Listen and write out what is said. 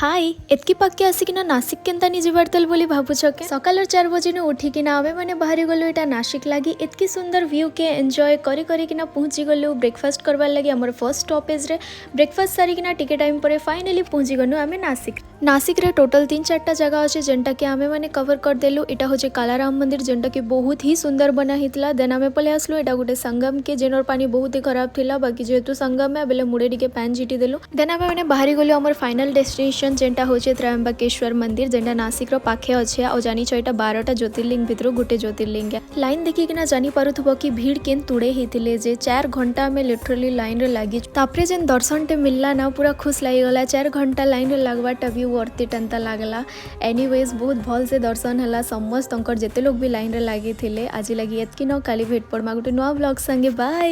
हाय एतकी पाके आसिकिना नासिक केन्ता नि जिबार तेल बोली भाबुछ के सकाल 4 बजे ने उठिकिना आमे माने बाहरी गलु एटा नासिक लागी एतकी सुंदर व्यू के एंजॉय करी करी किना पहुंची गलु ब्रेकफास्ट करबार लागी हमर फर्स्ट स्टॉपेज रे ब्रेकफास्ट सारी किना टिके टाइम परे फाइनली पहुंची गनु आमे नासिक रे टोटल 3-4टा जगह अछि जेंटा के आमे माने कवर कर देलु। एटा होचे कालाराम मंदिर जेंटा के बहुत ही सुंदर बना हितला। देन आमे पले आसलु एटा गोटे संगम के जेनर पानी बहुत ही खराब थिला बाकी जेहेतु संगम में बेले मुड़े टिके पैन जिटी देलु। देन आमे माने बाहरी गलु हमर फाइनल डेस्टिनेशन जेंटा होचे त्रयंबकेश्वर मंदिर जेंटा नासिक रो पाखे अछि आ जानि छ एटा 12टा ज्योतिर्लिंग भितरो गोटे ज्योतिर्लिंग है। लाइन देखि किना जानि पारुथबो कि भीड़ केन तुड़े हितिले जे 4 घंटा में लिटरली लाइन रे लागी तापरे जेन दर्शन टे मिलला ना पूरा खुश लागि गला। 4 घंटा लाइन रे लागवाटा भी वर्थ इट अंता लागला। एनीवेज बहुत भल से दर्शन हला समस्त अंकर जेते लोग भी लाइन रे लागी थिले। आज लगी एतकी न काली भेट पड़मा गोटे नवा ब्लॉग संगे बाय।